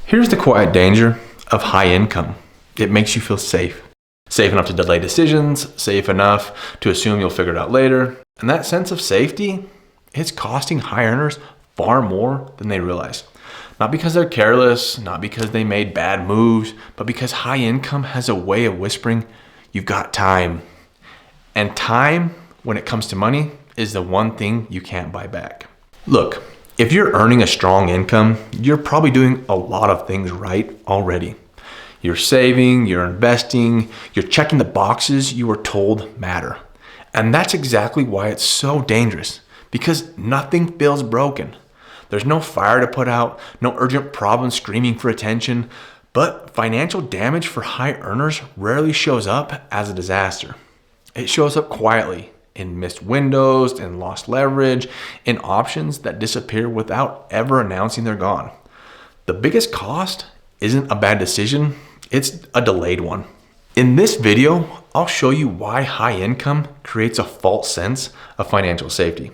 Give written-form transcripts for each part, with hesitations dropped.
Here's the quiet danger of high income. It makes you feel safe. Safe enough to delay decisions, safe enough to assume you'll figure it out later. And that sense of safety, it's costing high earners far more than they realize. Not because they're careless, not because they made bad moves, but because high income has a way of whispering, you've got time. And time, when it comes to money, is the one thing you can't buy back. Look, if you're earning a strong income, you're probably doing a lot of things right already. You're saving, you're investing, you're checking the boxes you were told matter. And that's exactly why it's so dangerous, because nothing feels broken. There's no fire to put out, no urgent problem screaming for attention, but financial damage for high earners rarely shows up as a disaster. It shows up quietly, in missed windows, in lost leverage, in options that disappear without ever announcing they're gone. The biggest cost isn't a bad decision, it's a delayed one. In this video, I'll show you why high income creates a false sense of financial safety.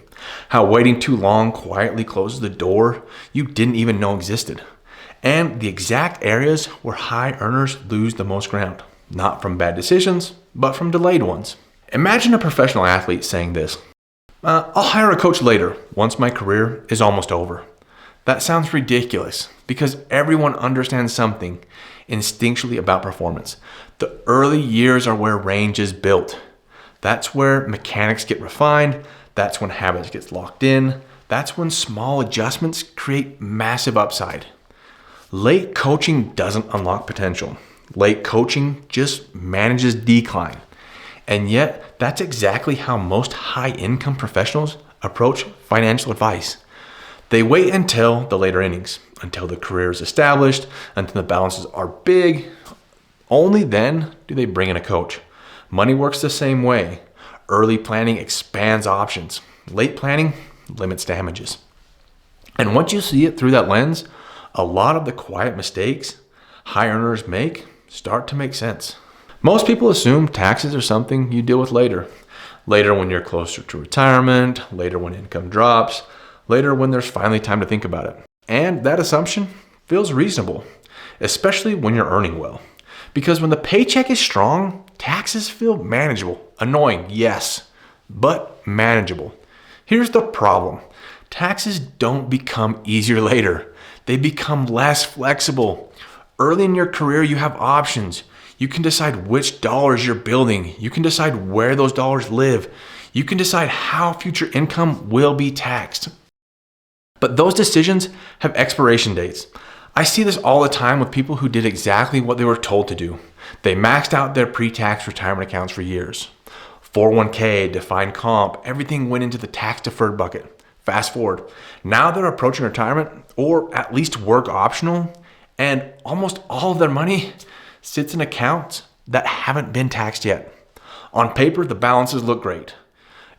How waiting too long quietly closes the door you didn't even know existed. And the exact areas where high earners lose the most ground. Not from bad decisions, but from delayed ones. Imagine a professional athlete saying this, I'll hire a coach later, once my career is almost over. That sounds ridiculous because everyone understands something instinctually about performance. The early years are where range is built. That's where mechanics get refined. That's when habits get locked in. That's when small adjustments create massive upside. Late coaching doesn't unlock potential. Late coaching just manages decline. And yet, that's exactly how most high-income professionals approach financial advice. They wait until the later innings, until the career is established, until the balances are big. Only then do they bring in a coach. Money works the same way. Early planning expands options. Late planning limits damages. And once you see it through that lens, a lot of the quiet mistakes high earners make start to make sense. Most people assume taxes are something you deal with later. Later when you're closer to retirement, later when income drops, later when there's finally time to think about it. And that assumption feels reasonable, especially when you're earning well. Because when the paycheck is strong, taxes feel manageable. Annoying, yes, but manageable. Here's the problem. Taxes don't become easier later. They become less flexible. Early in your career, you have options. You can decide which dollars you're building. You can decide where those dollars live. You can decide how future income will be taxed. But those decisions have expiration dates. I see this all the time with people who did exactly what they were told to do. They maxed out their pre-tax retirement accounts for years. 401k, defined comp, everything went into the tax-deferred bucket. Fast forward. Now they're approaching retirement, or at least work optional, and almost all of their money sits in accounts that haven't been taxed yet. On paper, the balances look great.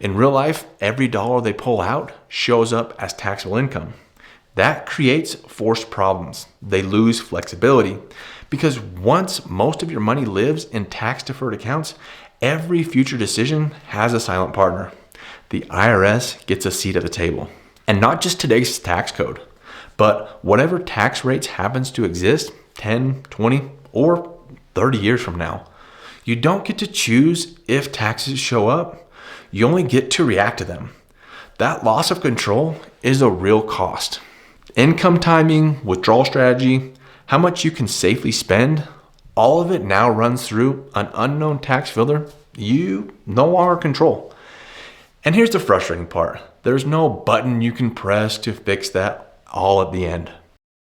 In real life, every dollar they pull out shows up as taxable income. That creates forced problems. They lose flexibility because once most of your money lives in tax-deferred accounts, every future decision has a silent partner. The IRS gets a seat at the table. And not just today's tax code, but whatever tax rates happens to exist 10, 20, or 30 years from now. You don't get to choose if taxes show up. You only get to react to them. That loss of control is a real cost. Income timing, withdrawal strategy, how much you can safely spend, all of it now runs through an unknown tax filter you no longer control. And here's the frustrating part. There's no button you can press to fix that all at the end.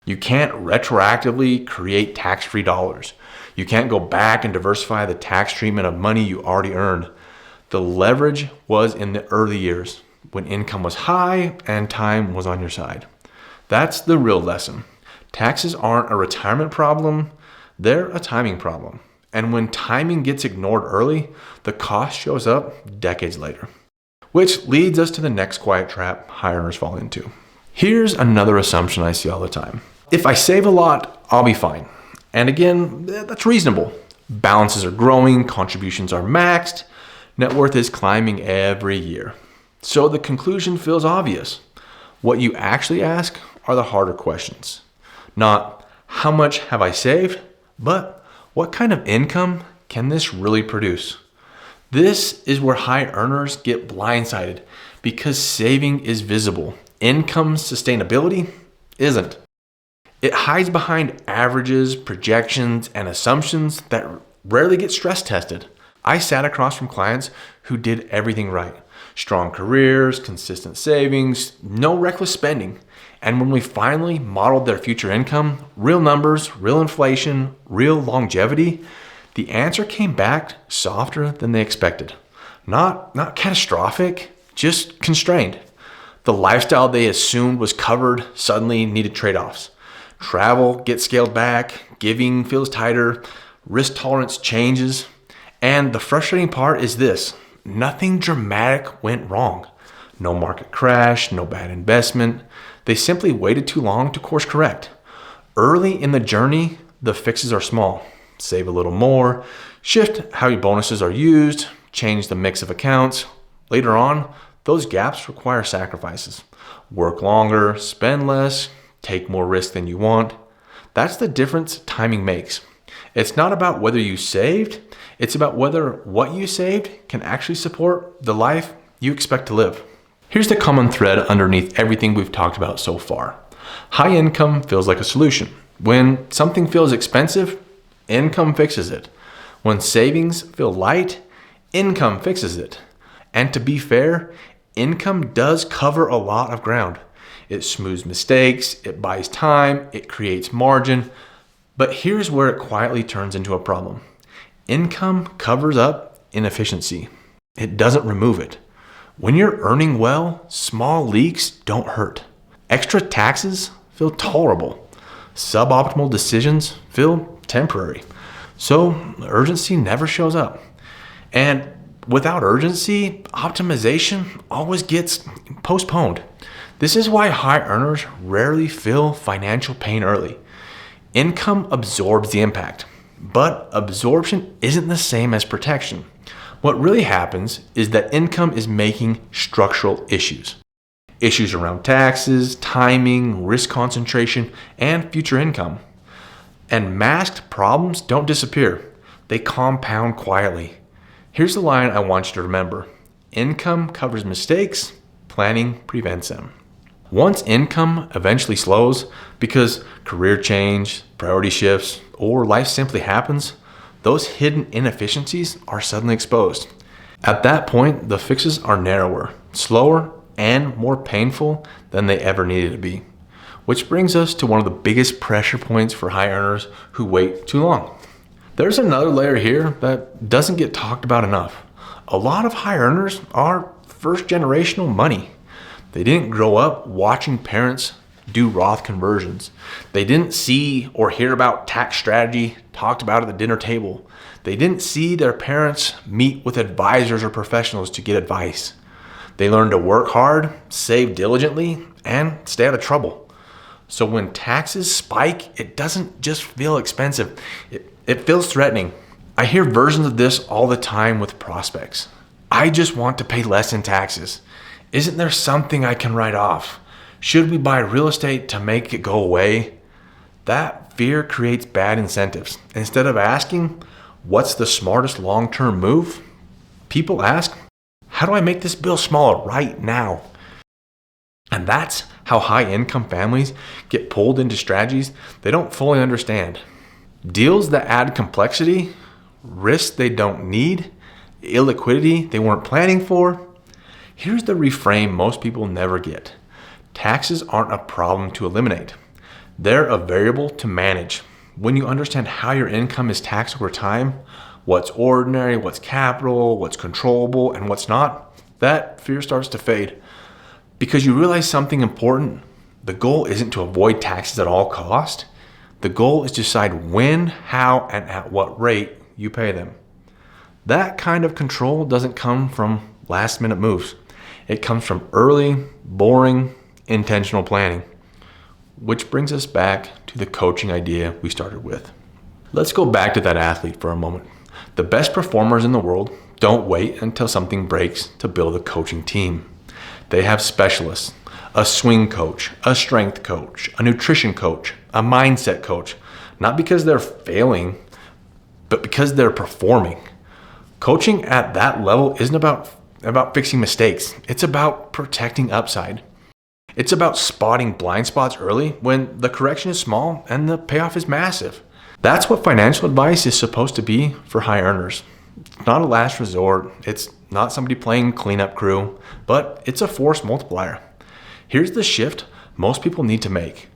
You can't retroactively create tax-free dollars. You can't go back and diversify the tax treatment of money you already earned. The leverage was in the early years when income was high and time was on your side. That's the real lesson. Taxes aren't a retirement problem, they're a timing problem. And when timing gets ignored early, the cost shows up decades later. Which leads us to the next quiet trap high earners fall into. Here's another assumption I see all the time. If I save a lot, I'll be fine. And again, that's reasonable. Balances are growing, contributions are maxed, net worth is climbing every year. So the conclusion feels obvious. What you actually ask are the harder questions. Not how much have I saved, but what kind of income can this really produce? This is where high earners get blindsided because saving is visible. Income sustainability isn't. It hides behind averages, projections, and assumptions that rarely get stress tested. I sat across from clients who did everything right. Strong careers, consistent savings, no reckless spending. And when we finally modeled their future income, real numbers, real inflation, real longevity, the answer came back softer than they expected. Not catastrophic, just constrained. The lifestyle they assumed was covered suddenly needed trade-offs. Travel gets scaled back, giving feels tighter, risk tolerance changes. And the frustrating part is this: nothing dramatic went wrong. No market crash, no bad investment. They simply waited too long to course correct. Early in the journey, the fixes are small. Save a little more, shift how your bonuses are used, change the mix of accounts. Later on, those gaps require sacrifices. Work longer, spend less, take more risk than you want. That's the difference timing makes. It's not about whether you saved, it's about whether what you saved can actually support the life you expect to live. Here's the common thread underneath everything we've talked about so far. High income feels like a solution. When something feels expensive, income fixes it. When savings feel light, income fixes it. And to be fair, income does cover a lot of ground. It smooths mistakes, it buys time, it creates margin. But here's where it quietly turns into a problem. Income covers up inefficiency. It doesn't remove it. When you're earning well, small leaks don't hurt. Extra taxes feel tolerable. Suboptimal decisions feel temporary. So urgency never shows up. And without urgency, optimization always gets postponed. This is why high earners rarely feel financial pain early. Income absorbs the impact, but absorption isn't the same as protection. What really happens is that income is making structural issues. Issues around taxes, timing, risk concentration, and future income. And masked problems don't disappear. They compound quietly. Here's the line I want you to remember. Income covers mistakes, planning prevents them. Once income eventually slows because career change, priority shifts, or life simply happens, those hidden inefficiencies are suddenly exposed. At that point, the fixes are narrower, slower, and more painful than they ever needed to be. Which brings us to one of the biggest pressure points for high earners who wait too long. There's another layer here that doesn't get talked about enough. A lot of high earners are first generational money. They didn't grow up watching parents do Roth conversions. They didn't see or hear about tax strategy talked about at the dinner table. They didn't see their parents meet with advisors or professionals to get advice. They learned to work hard, save diligently, and stay out of trouble. So when taxes spike, it doesn't just feel expensive. It feels threatening. I hear versions of this all the time with prospects. I just want to pay less in taxes. Isn't there something I can write off? Should we buy real estate to make it go away? That fear creates bad incentives. Instead of asking, what's the smartest long-term move? People ask, how do I make this bill smaller right now? And that's how high-income families get pulled into strategies they don't fully understand. Deals that add complexity, risks they don't need, illiquidity they weren't planning for. Here's the reframe most people never get. Taxes aren't a problem to eliminate. They're a variable to manage. When you understand how your income is taxed over time, what's ordinary, what's capital, what's controllable, and what's not, that fear starts to fade. Because you realize something important. The goal isn't to avoid taxes at all cost. The goal is to decide when, how, and at what rate you pay them. That kind of control doesn't come from last-minute moves. It comes from early, boring, intentional planning. Which brings us back to the coaching idea we started with. Let's go back to that athlete for a moment. The best performers in the world don't wait until something breaks to build a coaching team. They have specialists, a swing coach, a strength coach, a nutrition coach, a mindset coach. not because they're failing, but because they're performing. Coaching at that level isn't about fixing mistakes. It's about protecting upside. It's about spotting blind spots early when the correction is small and the payoff is massive. That's what financial advice is supposed to be for high earners. It's not a last resort. It's not somebody playing cleanup crew, but it's a force multiplier. Here's the shift most people need to make.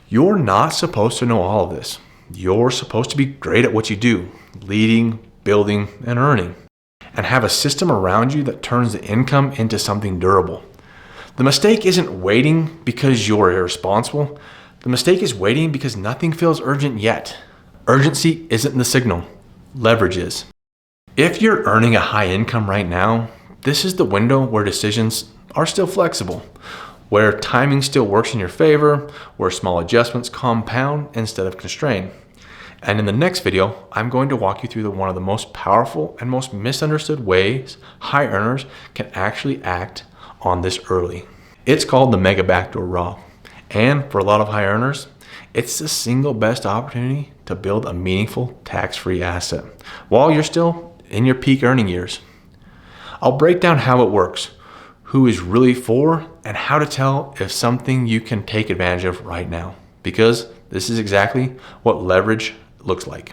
You're not supposed to know all of this. You're supposed to be great at what you do, leading, building, and earning, and have a system around you that turns the income into something durable. The mistake isn't waiting because you're irresponsible. The mistake is waiting because nothing feels urgent yet. Urgency isn't the signal. Leverage is. If you're earning a high income right now, this is the window where decisions are still flexible, where timing still works in your favor, where small adjustments compound instead of constrain. And in the next video, I'm going to walk you through one of the most powerful and most misunderstood ways high earners can actually act on this early. It's called the mega backdoor raw. And for a lot of high earners, it's the single best opportunity to build a meaningful tax-free asset while you're still in your peak earning years. I'll break down how it works, who is really for, and how to tell if something you can take advantage of right now, because this is exactly what leverage looks like.